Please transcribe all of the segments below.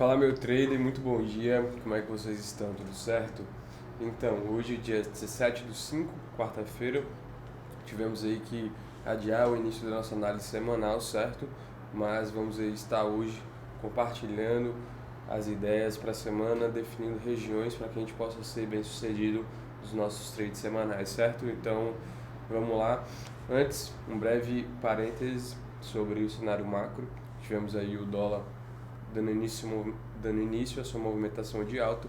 Fala meu trader, muito bom dia, como é que vocês estão? Tudo certo? Então, hoje, dia 17 do 5, quarta-feira, tivemos aí que adiar o início da nossa análise semanal, certo? Mas vamos aí estar hoje compartilhando as ideias para a semana, definindo regiões para que a gente possa ser bem sucedido nos nossos trades semanais, certo? Então, vamos lá. Antes, um breve parêntese sobre o cenário macro. Tivemos aí o dólar dando início à sua movimentação de alta.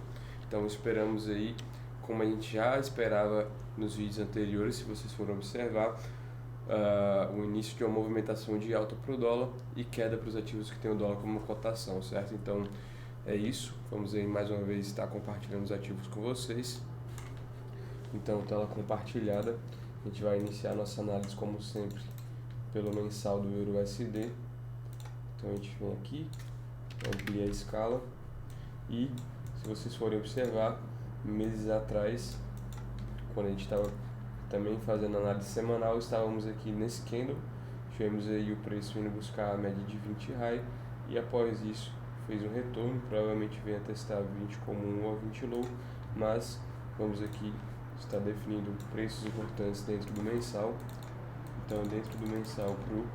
Então esperamos aí, como a gente já esperava nos vídeos anteriores, se vocês forem observar, o início de uma movimentação de alta para o dólar e queda para os ativos que têm o dólar como cotação, certo? Então é isso, vamos aí mais uma vez estar compartilhando os ativos com vocês. Então, tela compartilhada, a gente vai iniciar nossa análise como sempre pelo mensal do Euro USD. Então a gente vem aqui, amplia a escala e, se vocês forem observar, meses atrás, quando a gente estava também fazendo análise semanal, estávamos aqui nesse candle, tivemos aí o preço indo buscar a média de 20 high e após isso fez um retorno, provavelmente venha testar 20 comum ou 20 low, mas vamos aqui estar definindo preços importantes dentro do mensal. Então, dentro do mensal para o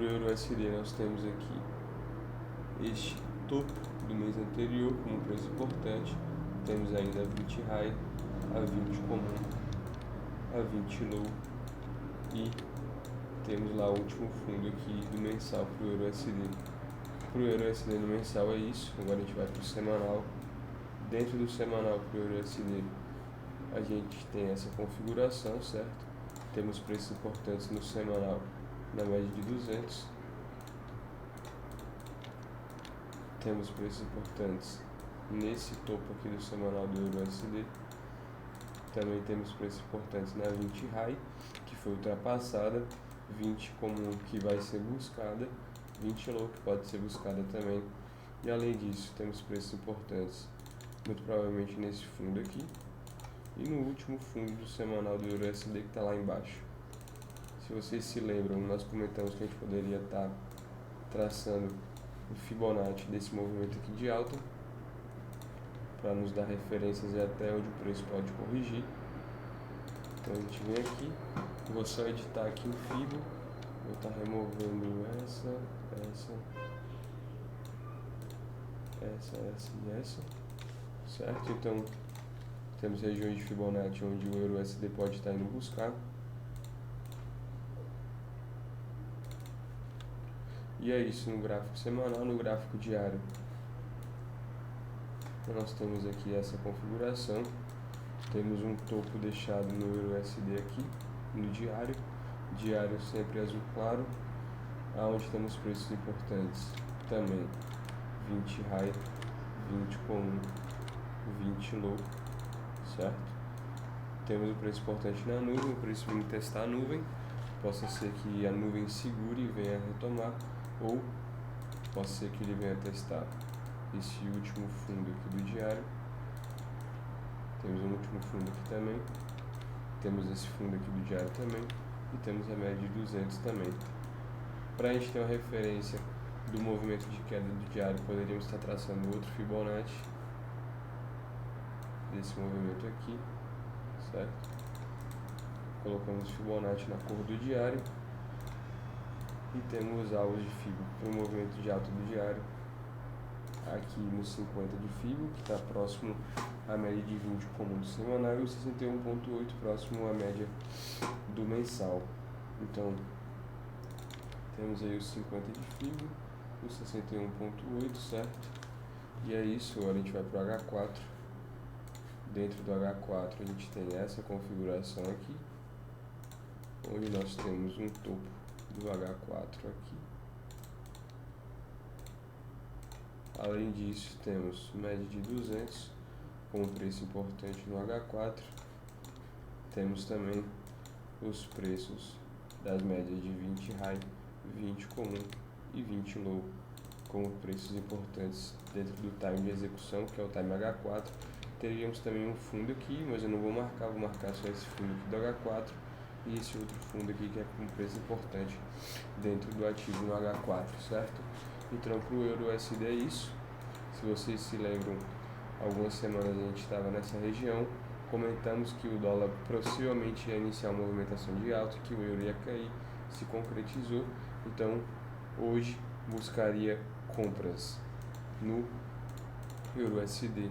Euro USD, nós temos aqui este topo do mês anterior como preço importante. Temos ainda a 20 high, a 20 comum, a 20 low e temos lá o último fundo aqui do mensal para o Euro USD. Para o Euro USD no mensal é isso. Agora a gente vai para o semanal. Dentro do semanal para o Euro USD a gente tem essa configuração, certo? Temos preços importantes no semanal na média de 200. Temos preços importantes nesse topo aqui do semanal do Euro USD. Também temos preços importantes na 20 high, que foi ultrapassada, 20 comum que vai ser buscada, 20 low que pode ser buscada também. E além disso, temos preços importantes muito provavelmente nesse fundo aqui e no último fundo do semanal do Euro USD que está lá embaixo. Se vocês se lembram, nós comentamos que a gente poderia estar traçando o Fibonacci desse movimento aqui de alta para nos dar referências e até onde o preço pode corrigir. Então a gente vem aqui, vou só editar aqui o Fibo, vou estar removendo essa e essa, certo? Então temos regiões de Fibonacci onde o Euro USD pode estar indo buscar. E é isso no gráfico semanal. No gráfico diário nós temos aqui essa configuração. Temos um topo deixado no Euro USD aqui no diário. Diário sempre azul claro, aonde temos preços importantes também 20 high, 20 comum, 20 low, certo? Temos o preço importante na nuvem, o preço vindo testar a nuvem. Possa ser que a nuvem segure e venha retomar, ou pode ser que ele venha testar esse último fundo aqui do diário. Temos um último fundo aqui também, temos esse fundo aqui do diário também e temos a média de 200 também. Para a gente ter uma referência do movimento de queda do diário, poderíamos estar traçando outro Fibonacci desse movimento aqui, certo? Colocamos Fibonacci na cor do diário e temos alvos de Fibo para o movimento de alta do diário aqui no 50 de Fibo, que está próximo à média de 20 comum do semanal, e o 61.8 próximo à média do mensal. Então temos aí o 50 de Fibo, o 61.8, certo? E é isso. Agora a gente vai para o H4. Dentro do H4 a gente tem essa configuração aqui, onde nós temos um topo do H4 aqui. Além disso, temos média de 200 com um preço importante no H4. Temos também os preços das médias de 20 high, 20 comum e 20 low como preços importantes dentro do time de execução, que é o time H4. Teríamos também um fundo aqui, mas eu não vou marcar só esse fundo aqui do H4 e esse outro fundo aqui que é com preço importante dentro do ativo no H4, certo? Então, para o Euro USD é isso. Se vocês se lembram, algumas semanas a gente estava nessa região, comentamos que o dólar possivelmente ia iniciar uma movimentação de alta, que o euro ia cair, se concretizou. Então, hoje buscaria compras no Euro USD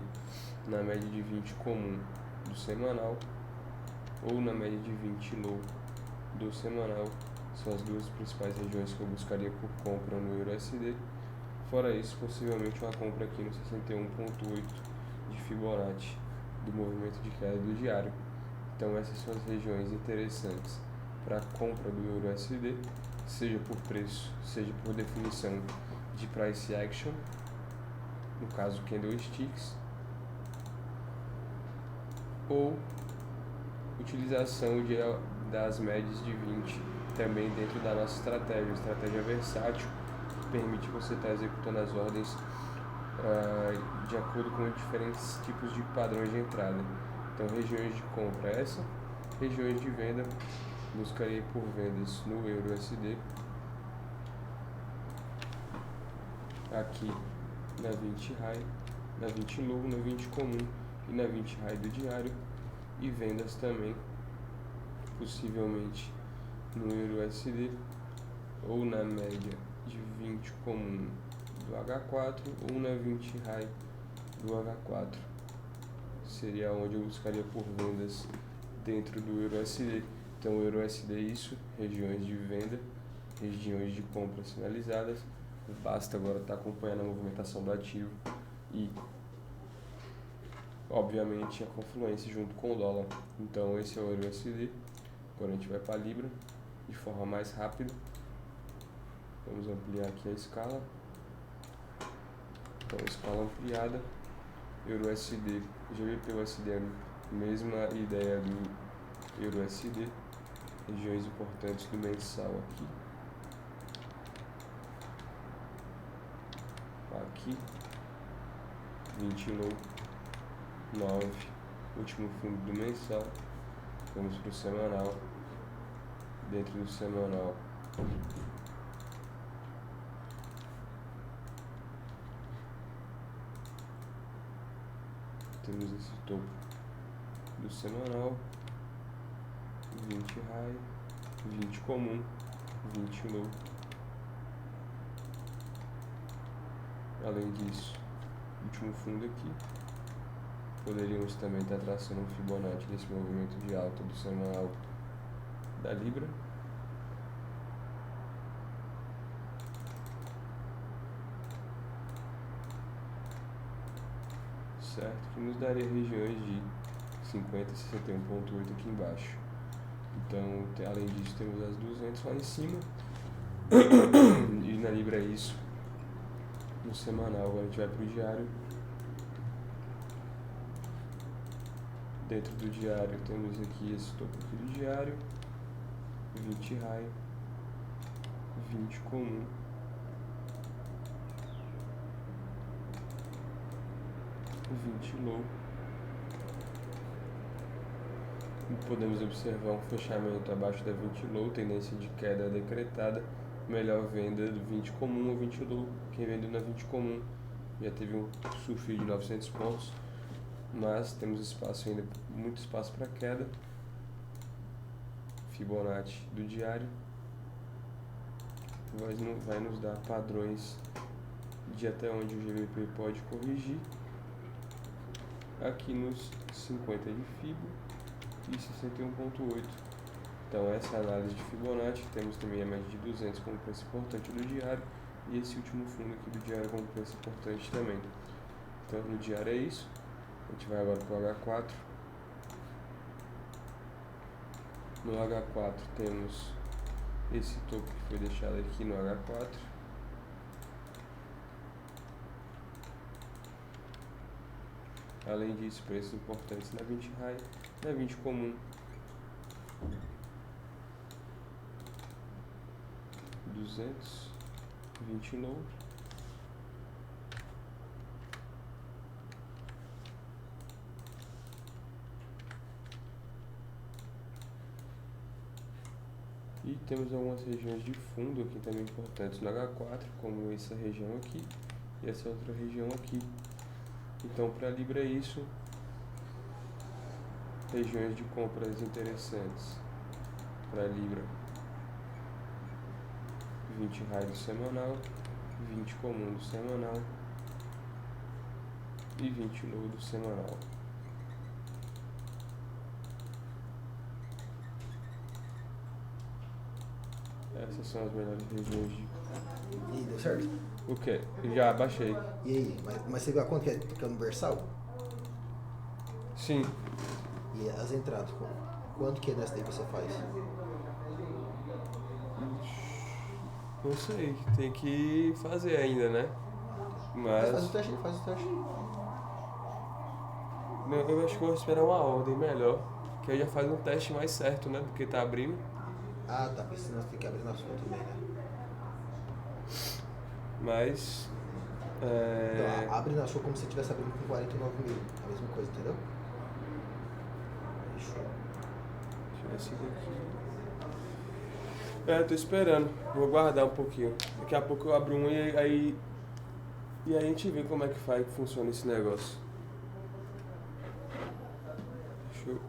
na média de 20 comum do semanal ou na média de 20 low do semanal. São as duas principais regiões que eu buscaria por compra no Euro USD. Fora isso, possivelmente uma compra aqui no 61.8 de Fibonacci do movimento de queda do diário. Então essas são as regiões interessantes para a compra do Euro USD, seja por preço, seja por definição de price action, no caso candlesticks, ou utilização das médias de 20 também dentro da nossa estratégia versátil, que permite você estar executando as ordens de acordo com diferentes tipos de padrões de entrada. Então, regiões de compra essa, regiões de venda, buscarei por vendas no Euro USD, aqui na 20 high, na 20 low, na 20 comum e na 20 high do diário, e vendas também possivelmente no Euro USD ou na média de 20 comum do H4 ou na 20 high do H4. Seria onde eu buscaria por vendas dentro do Euro USD. Então, o Euro USD é isso, regiões de venda, regiões de compra sinalizadas. Basta agora estar acompanhando a movimentação do ativo e, obviamente, a confluência junto com o dólar. Então, esse é o Euro USD. Agora a gente vai para a Libra de forma mais rápida. Vamos ampliar aqui a escala. Então, escala ampliada. Euro USD, GBP USD, mesma ideia do Euro USD. Regiões importantes do mensal aqui. Aqui. 20 low. 9. Último fundo do mensal. Vamos para o semanal. Dentro do semanal, temos esse topo do semanal, 20 high, 20 comum, 20 low. Além disso, último fundo aqui. Poderíamos também estar traçando um Fibonacci nesse movimento de alta do semanal da Libra. Certo? Que nos daria regiões de 50 e 61.8 aqui embaixo. Então, além disso, temos as 200 lá em cima. E na Libra é isso. No semanal, agora a gente vai para o diário. Dentro do diário temos aqui esse topo aqui do diário, 20 high, 20 comum, 20 low. E podemos observar um fechamento abaixo da 20 low, tendência de queda decretada, melhor venda do 20 comum ou 20 low. Quem vendeu na 20 comum já teve um surf de 900 pontos. Mas temos espaço ainda, muito espaço para queda. Fibonacci do diário vai nos dar padrões de até onde o GBP pode corrigir. Aqui nos 50 de Fibo e 61.8. Então essa é a análise de Fibonacci. Temos também a média de 200 como preço importante do diário e esse último fundo aqui do diário como preço importante também. Então no diário é isso. A gente vai agora para o H4. No H4 temos esse topo que foi deixado aqui no H4. Além disso, preços importantes na 20 high, na 20 comum. 200, 20 low. E E temos algumas regiões de fundo aqui também importantes no H4, como essa região aqui e essa outra região aqui. Então, para a Libra é isso. Regiões de compras interessantes para a Libra: 20 high do semanal, 20 comum do semanal e 20 low do semanal. Essas são as melhores regiões de... E aí, deu certo? O quê? Já baixei. E aí, mas você viu a quanto que é universal? Sim. E as entradas, quanto que é nessa daí que você faz? Não sei, tem que fazer ainda, né? Faz o Mas teste aí, faz o teste. eu acho que eu vou esperar uma ordem melhor, que aí já faz um teste mais certo, né? Do que tá abrindo. Ah, tá, porque senão você tem que abrir na sua também, né? Mas... Então, abre na sua como se você estivesse abrindo com 49 mil. A mesma coisa, entendeu? Fechou. Deixa eu ver esse daqui. Tô esperando. Vou guardar um pouquinho. Daqui a pouco eu abro um e aí a gente vê como é que faz, que funciona esse negócio. Deixa eu...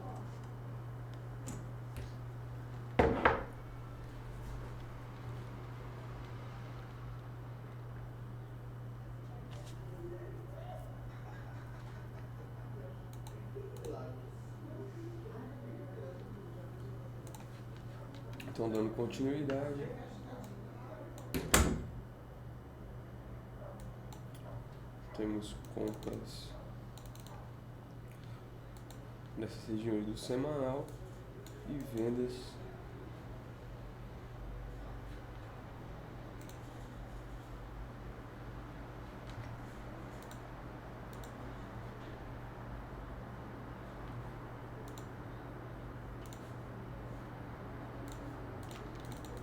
Estão dando continuidade. Temos compras nessas regiões do semanal e vendas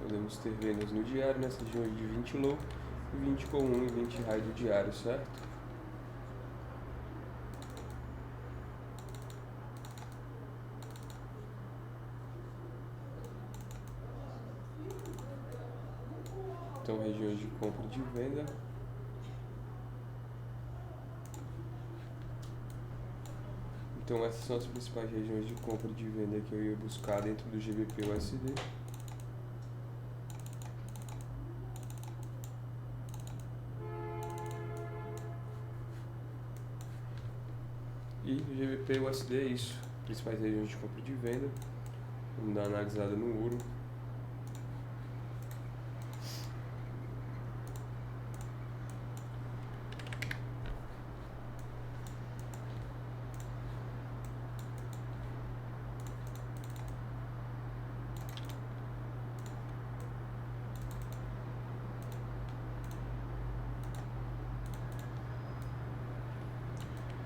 podemos ter vendas no diário nessas regiões de 20 low, 20 comum e 20 high do diário, certo? Então, regiões de compra e de venda. Então, essas são as principais regiões de compra e de venda que eu ia buscar dentro do GBP/USD. E no GBP/USD é isso. Principais regiões de compra e de venda. Vamos dar uma analisada no ouro.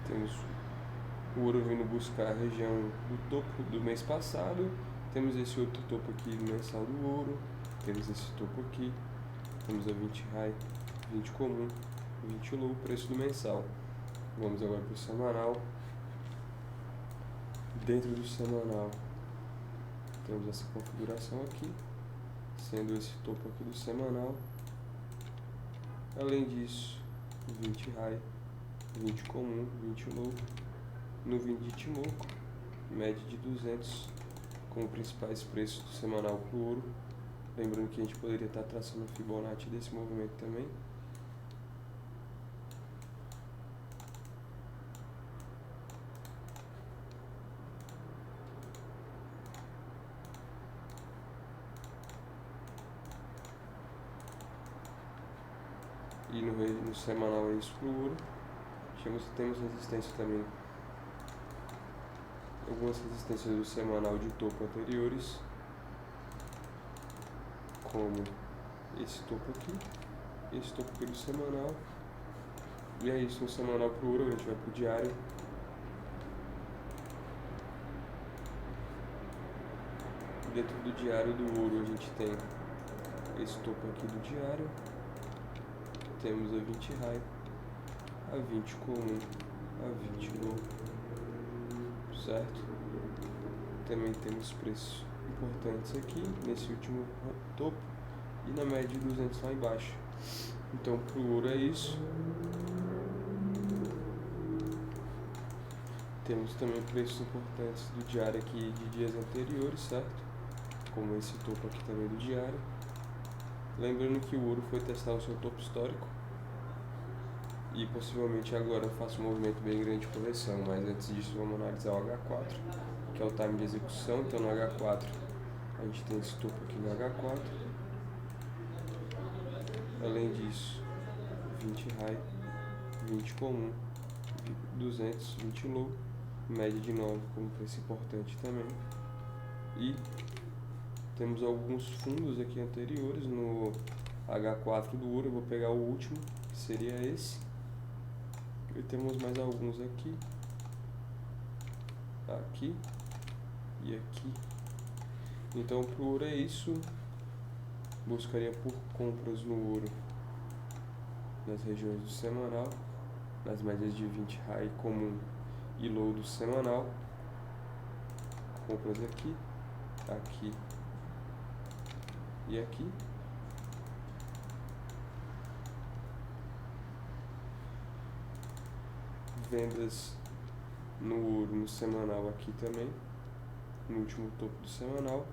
Temos o ouro vindo buscar a região do topo do mês passado. Temos esse outro topo aqui mensal do ouro. Temos esse topo aqui. Temos a 20 high, 20 comum, 20 low, preço do mensal. Vamos agora para o semanal. Dentro do semanal temos essa configuração aqui, sendo esse topo aqui do semanal. Além disso, 20 high, 20 comum, 20 low, no 20 de Timoco, média de 200 como principais preços do semanal para o ouro. Lembrando que a gente poderia estar traçando o Fibonacci desse movimento também. E no semanal é isso para o ouro. Temos resistência também. Algumas resistências do semanal de topo anteriores, como esse topo aqui, esse topo aqui do semanal. E é isso no semanal para o ouro. A gente vai para o diário. Dentro do diário do ouro a gente tem esse topo aqui do diário. Temos a 20 high, a 20 comum, a 20 low, certo? Também temos preço importantes aqui, nesse último topo, e na média de 200 lá embaixo. Então, para o ouro é isso. Temos também preços importantes do diário aqui de dias anteriores, certo? Como esse topo aqui também do diário. Lembrando que o ouro foi testar o seu topo histórico. E possivelmente agora eu faço um movimento bem grande de correção, mas antes disso vamos analisar o H4, que é o time de execução. Então no H4 a gente tem esse topo aqui no H4. Além disso, 20 high, 20 comum, 200, 20 low, média de 9 como preço importante também. E temos alguns fundos aqui anteriores no H4 do ouro. Eu vou pegar o último, que seria esse. E temos mais alguns aqui, aqui e aqui. Então para o ouro é isso. Buscaria por compras no ouro nas regiões do semanal, nas médias de 20 high, comum e low do semanal. Compras aqui, aqui e aqui. Vendas no ouro no semanal aqui também, no último topo do semanal.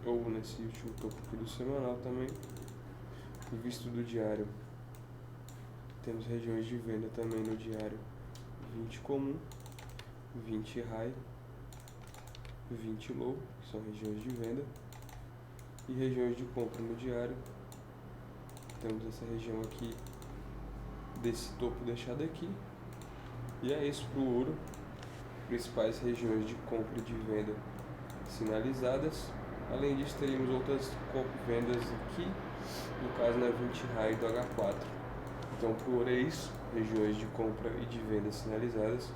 Ou nesse último topo aqui do semanal também. Visto do diário, temos regiões de venda também no diário: 20 comum, 20 high, 20 low, que são regiões de venda, e regiões de compra no diário. Temos essa região aqui desse topo deixado aqui. E é isso para o ouro. Principais regiões de compra e de venda sinalizadas. Além disso, teríamos outras vendas aqui, no caso na 20 high do H4. Então para o ouro é isso, regiões de compra e de venda sinalizadas.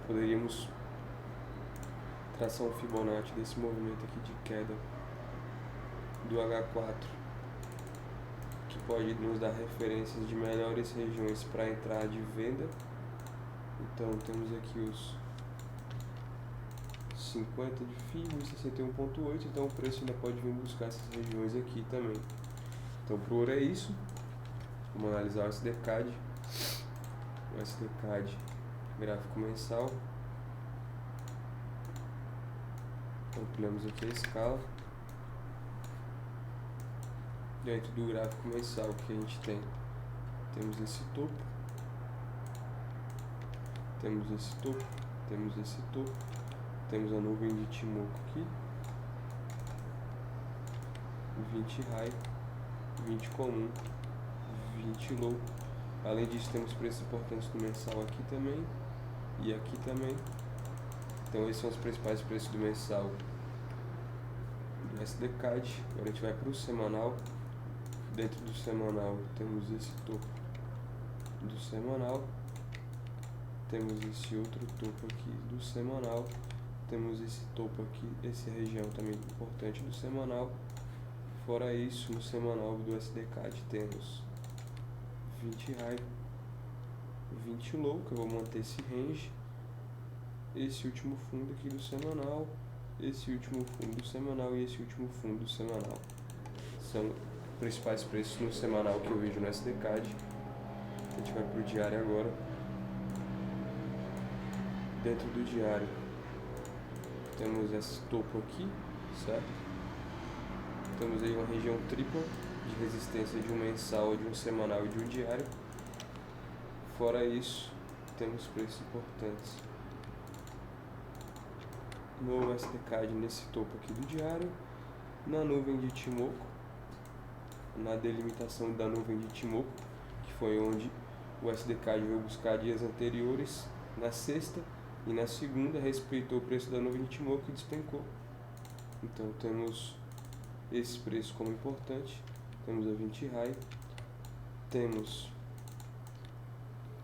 Poderíamos traçar um Fibonacci desse movimento aqui de queda do H4, que pode nos dar referências de melhores regiões para entrar de venda. Então temos aqui os 50 de FIBO e 61.8, então o preço ainda pode vir buscar essas regiões aqui também. Então pro ouro é isso. Vamos analisar o SDCAD. O SDCAD, gráfico mensal. Ampliamos aqui a escala. Dentro do gráfico mensal que a gente tem, temos esse topo, temos esse topo, temos esse topo, temos a nuvem de Ichimoku aqui, 20 high, 20 comum, 20 low. Além disso, temos preços importantes do mensal aqui também e aqui também. Então esses são os principais preços do mensal do SDCAD. Agora a gente vai para o semanal. Dentro do semanal temos esse topo do semanal, temos esse outro topo aqui do semanal, temos esse topo aqui, essa região também importante do semanal. Fora isso, no semanal do SDCAD temos 20 high, 20 low, que eu vou manter esse range, esse último fundo aqui do semanal, esse último fundo do semanal e esse último fundo do semanal. São principais preços no semanal que eu vejo no SDCAD. A gente vai para o diário agora. Dentro do diário temos esse topo aqui, certo? Temos aí uma região tripla de resistência de um mensal, de um semanal e de um diário. Fora isso, temos preços importantes no SDCAD nesse topo aqui do diário, na nuvem de Ichimoku, na delimitação da nuvem de Ichimoku, que foi onde o SDCAD veio buscar dias anteriores, na sexta e na segunda respeitou o preço da nuvem de Ichimoku e despencou. Então temos esse preço como importante. Temos a 20 high, temos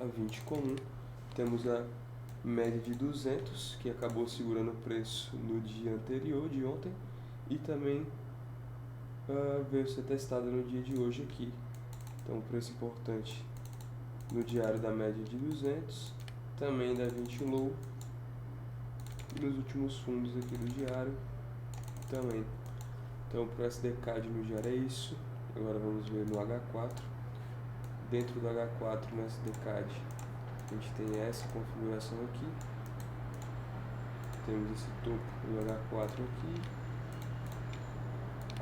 a 20 comum, temos a média de 200, que acabou segurando o preço no dia anterior, de ontem, e também veio ser testada no dia de hoje aqui. Então preço importante no diário da média de 200 também da 20 low, nos últimos fundos aqui do diário também. Então para o SDCAD no diário é isso. Agora vamos ver no H4. Dentro do H4 no SDCAD a gente tem essa configuração aqui. Temos esse topo do H4 aqui.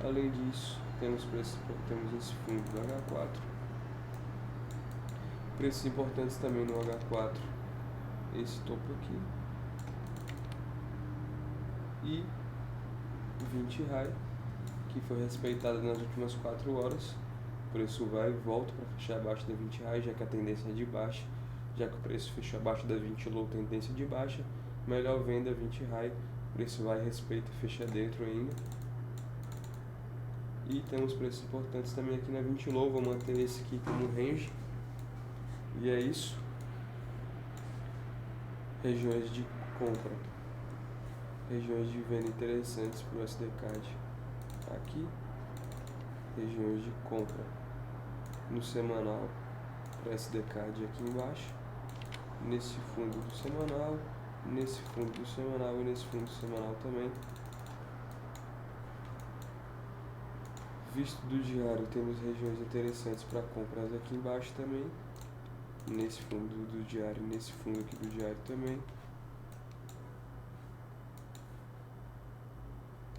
Além disso, temos esse fundo do H4. Preços importantes também no H4. Esse topo aqui. E 20 high, que foi respeitado nas últimas 4 horas. O preço vai e volta para fechar abaixo da 20 high, já que a tendência é de baixa. Já que o preço fechou abaixo da 20 low, tendência de baixa. Melhor venda 20 high, o preço vai, respeita e fecha dentro ainda. E temos preços importantes também aqui na 20 low, vou manter esse aqui como range. E é isso. Regiões de compra. Regiões de venda interessantes para o SDCAD. Aqui, regiões de compra no semanal para SDCAD aqui embaixo. Nesse fundo do semanal, nesse fundo do semanal e nesse fundo do semanal também. Visto do diário, temos regiões interessantes para compras aqui embaixo também. Nesse fundo do diário, nesse fundo aqui do diário também.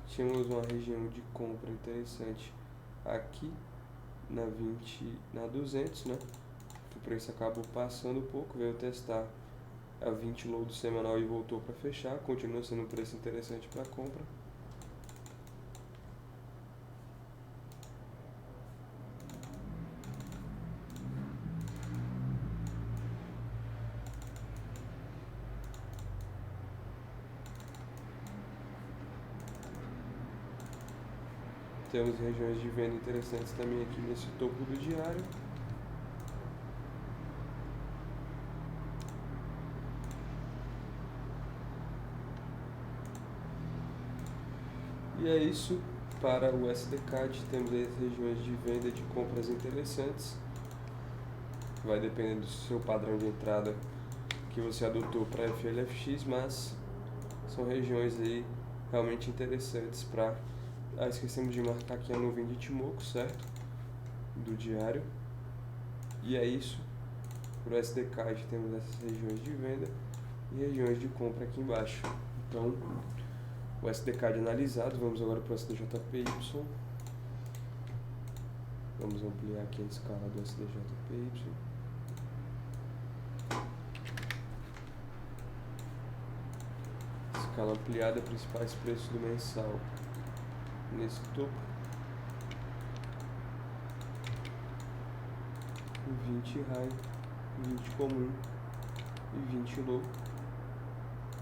Tínhamos uma região de compra interessante aqui na 200, né? O preço acabou passando um pouco, veio testar a 20 low do semanal e voltou para fechar. Continua sendo um preço interessante para compra. Temos regiões de venda interessantes também aqui nesse topo do diário. E é isso para o SDCAD. Temos aí as regiões de venda de compras interessantes. Vai depender do seu padrão de entrada que você adotou para FLFX, mas são regiões aí realmente interessantes para... esquecemos de marcar aqui a nuvem de Ichimoku, certo? Do diário. E é isso. Para o SDCAD temos essas regiões de venda e regiões de compra aqui embaixo. Então, o SDCAD analisado. Vamos agora para o SDJPY. Vamos ampliar aqui a escala do SDJPY. Escala ampliada, principais preços do mensal. Nesse topo, 20 high, 20 comum e 20 low,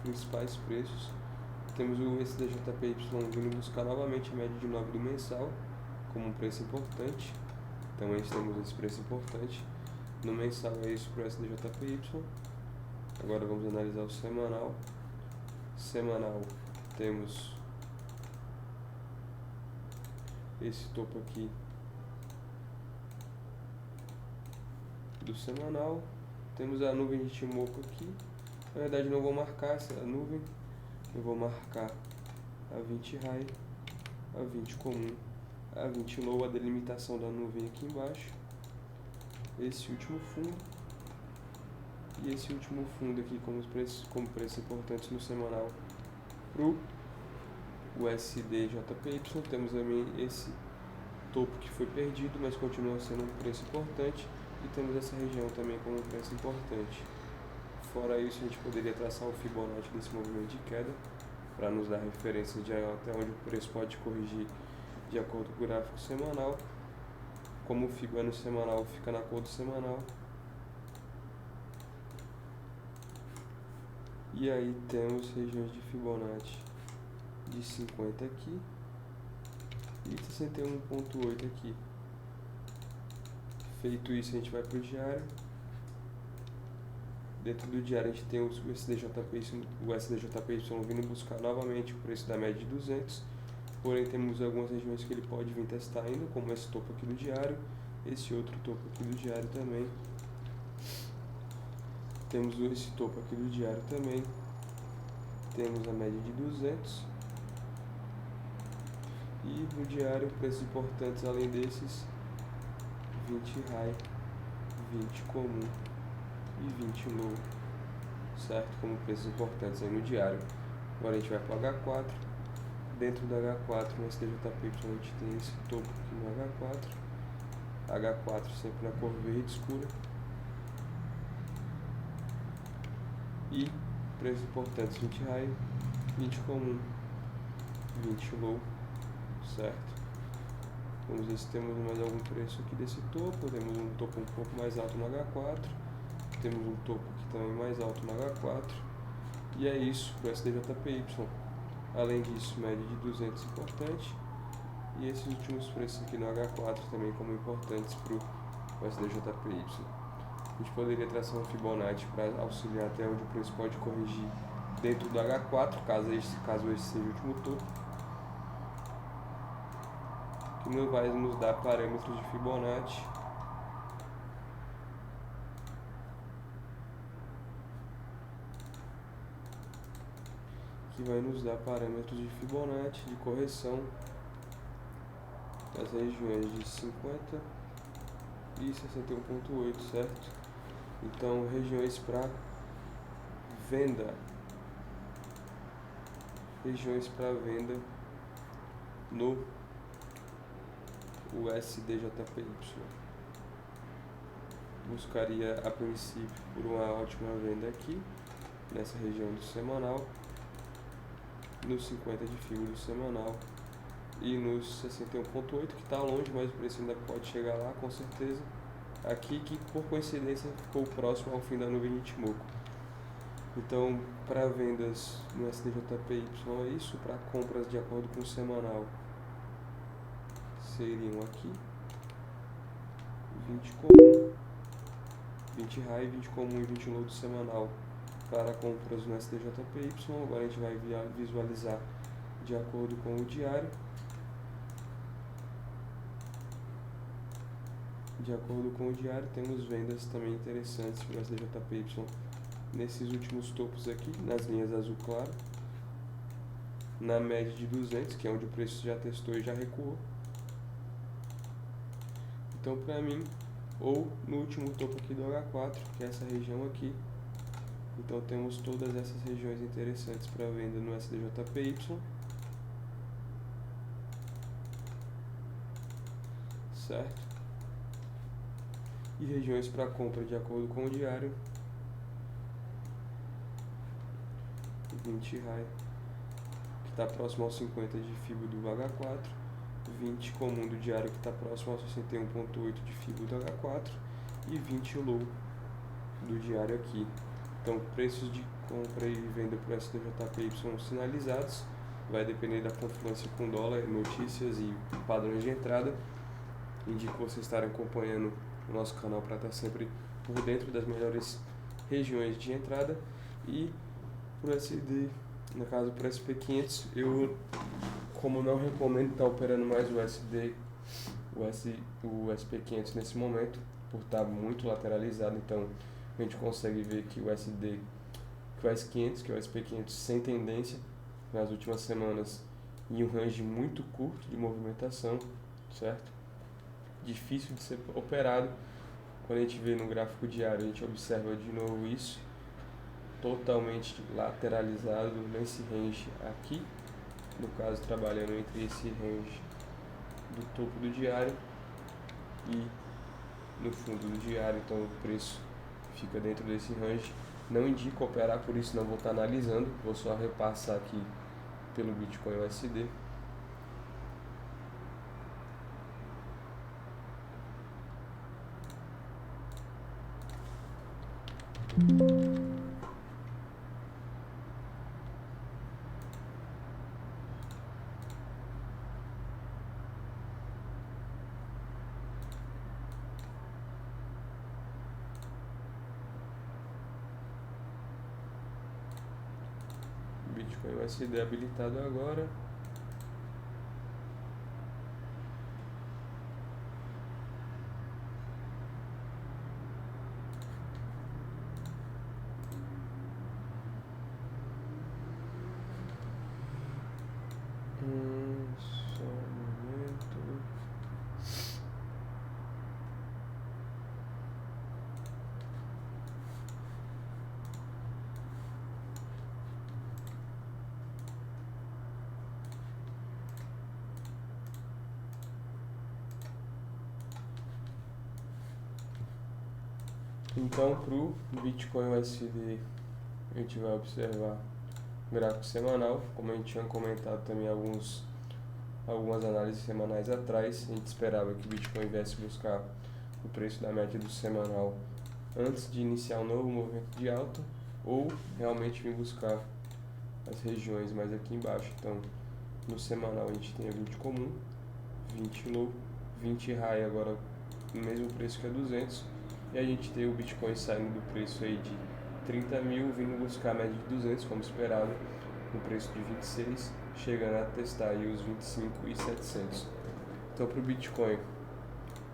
principais preços. Temos o SDJPY vindo buscar novamente a média de 9 do mensal como um preço importante. Então temos esse preço importante no mensal, é isso para o SDJPY. Agora vamos analisar o semanal. Semanal, temos esse topo aqui do semanal. Temos a nuvem de Ichimoku aqui. Na verdade não vou marcar essa nuvem. Eu vou marcar a 20 high, a 20 comum, a 20 low, a delimitação da nuvem aqui embaixo. Esse último fundo. E esse último fundo aqui como preços importantes no semanal pro o SDJPY. Temos também esse topo que foi perdido, mas continua sendo um preço importante, e temos essa região também como um preço importante. Fora isso, a gente poderia traçar o Fibonacci desse movimento de queda para nos dar referência de até onde o preço pode corrigir de acordo com o gráfico semanal. Como o Fibonacci no semanal fica na cor do semanal. E aí temos regiões de Fibonacci de 50 aqui e 61.8 aqui. Feito isso, a gente vai para o diário. Dentro do diário a gente tem o SDJPY vindo buscar novamente o preço da média de 200. Porém temos algumas regiões que ele pode vir testar ainda, como esse topo aqui do diário, esse outro topo aqui do diário também. Temos esse topo aqui do diário também. Temos a média de 200. E no diário, preços importantes além desses: 20 high, 20 comum e 20 low, certo? Como preços importantes aí no diário. Agora a gente vai para o H4. Dentro do H4, no SDJPY, a gente tem esse topo aqui no H4. H4 sempre na cor verde escura. E preços importantes: 20 high, 20 comum, 20 low, certo? Vamos ver se temos mais algum preço aqui desse topo. Temos um topo um pouco mais alto no H4. Temos um topo aqui também mais alto no H4. E é isso para o SDJPY. Além disso, média de 200 importante. E esses últimos preços aqui no H4 também como importantes para o SDJPY. A gente poderia traçar um Fibonacci para auxiliar até onde o preço pode corrigir dentro do H4, caso esse seja o último topo, que não vai nos dar parâmetros de Fibonacci. Que vai nos dar parâmetros de Fibonacci de correção das regiões de 50 e 61,8, certo? Então, regiões para venda. Regiões para venda no USDJPY. Buscaria a princípio por uma ótima venda aqui, nessa região do semanal, nos 50 de fibra do semanal e nos 61,8, que está longe, mas o preço ainda pode chegar lá com certeza. Aqui que por coincidência ficou próximo ao fim da nuvem de Ichimoku. Então, para vendas no SDJPY é isso, para compras de acordo com o semanal seriam aqui 20 comum, 20 high, 20 comum e 20 low do semanal para compras no SDJPY. Agora a gente vai visualizar de acordo com o diário. De acordo com o diário, temos vendas também interessantes para o SDJPY nesses últimos topos aqui, nas linhas azul claro, na média de 200, que é onde o preço já testou e já recuou. Então, para mim, ou no último topo aqui do H4, que é essa região aqui. Então, temos todas essas regiões interessantes para venda no SDJPY. Certo? E regiões para compra de acordo com o diário. 20 high, que está próximo aos 50 de fibra do H4, 20 comum do diário, que está próximo aos 61,8 de fibra do H4 e 20 low do diário aqui. Então, preços de compra e venda para o SDJPY são sinalizados, vai depender da confluência com dólar, notícias e padrões de entrada. Indico vocês estarem acompanhando o nosso canal para estar sempre por dentro das melhores regiões de entrada. E por SD, no caso por SP500, eu, como não recomendo estar operando mais o SP500 nesse momento, por estar muito lateralizado, então a gente consegue ver que o S500, que é o SP500 sem tendência, nas últimas semanas em um range muito curto de movimentação, certo? Difícil de ser operado. Quando a gente vê no gráfico diário, a gente observa de novo isso, totalmente lateralizado nesse range aqui, no caso trabalhando entre esse range do topo do diário e no fundo do diário, então o preço fica dentro desse range. Não indico operar, por isso não vou estar analisando, vou só repassar aqui pelo Bitcoin USD. Bitcoin USD habilitado agora. Então, para o Bitcoin USD, a gente vai observar o gráfico semanal, como a gente tinha comentado também algumas análises semanais atrás. A gente esperava que o Bitcoin viesse buscar o preço da média do semanal antes de iniciar um novo movimento de alta, ou realmente vir buscar as regiões mais aqui embaixo. Então, no semanal a gente tem o 20 comum, 20 low, 20 high agora no mesmo preço que a 200, e a gente tem o Bitcoin saindo do preço aí de 30 mil, vindo buscar a média de 200, como esperado, no preço de 26, chegando a testar aí os 25.700. Então, para o Bitcoin,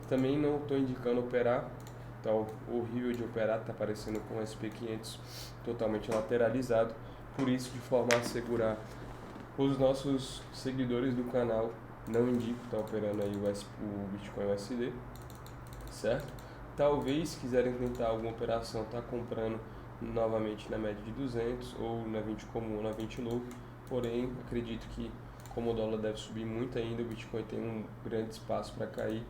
também não estou indicando operar, tá horrível de operar, está aparecendo com o SP500 totalmente lateralizado, por isso, de forma a assegurar os nossos seguidores do canal, não indico estar operando aí o Bitcoin USD, certo? Talvez quiserem tentar alguma operação, tá comprando novamente na média de 200 ou na 20 comum ou na 20 low, porém acredito que como o dólar deve subir muito ainda, o Bitcoin tem um grande espaço para cair,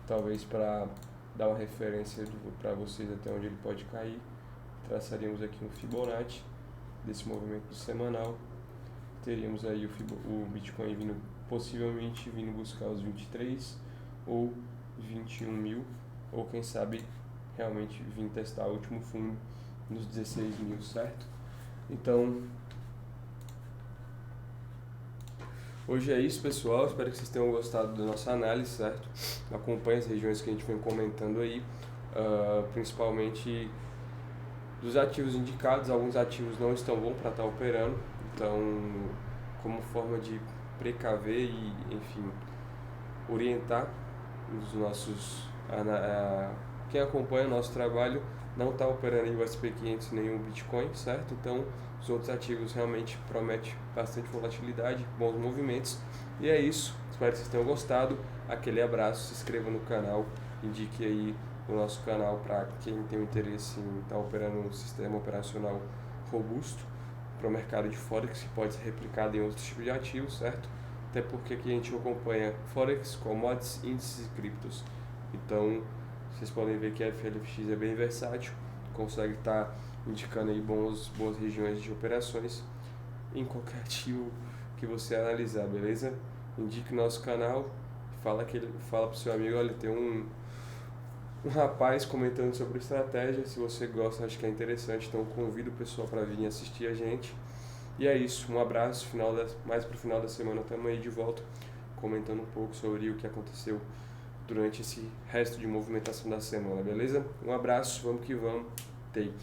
talvez para dar uma referência para vocês até onde ele pode cair, traçaríamos aqui um Fibonacci desse movimento semanal, teríamos aí o Bitcoin possivelmente vindo buscar os 23 ou 21 mil, ou quem sabe realmente vir testar o último fundo nos 16 mil, certo? Então, hoje é isso, pessoal. Espero que vocês tenham gostado da nossa análise, certo? Acompanhe as regiões que a gente vem comentando aí, principalmente dos ativos indicados. Alguns ativos não estão bons para estar operando, então, como forma de precaver e, enfim, orientar os nossos quem acompanha o nosso trabalho, não está operando em SP500 nem o Bitcoin, certo? Então, os outros ativos realmente prometem bastante volatilidade, bons movimentos. E é isso, espero que vocês tenham gostado. Aquele abraço, se inscreva no canal, indique aí o nosso canal para quem tem o interesse em estar operando um sistema operacional robusto para o mercado de Forex, que pode ser replicado em outros tipos de ativos, certo? Até porque aqui a gente acompanha Forex, commodities, índices e criptos. Então, vocês podem ver que a FLFX é bem versátil, consegue estar indicando aí boas regiões de operações em qualquer ativo que você analisar, beleza? Indique o nosso canal, fala para o seu amigo, olha, tem um rapaz comentando sobre estratégia, se você gosta, acho que é interessante, então convido o pessoal para vir assistir a gente. E é isso, um abraço, mais pro final da semana estamos aí de volta, comentando um pouco sobre o que aconteceu durante esse resto de movimentação da semana, beleza? Um abraço, vamos que vamos, take.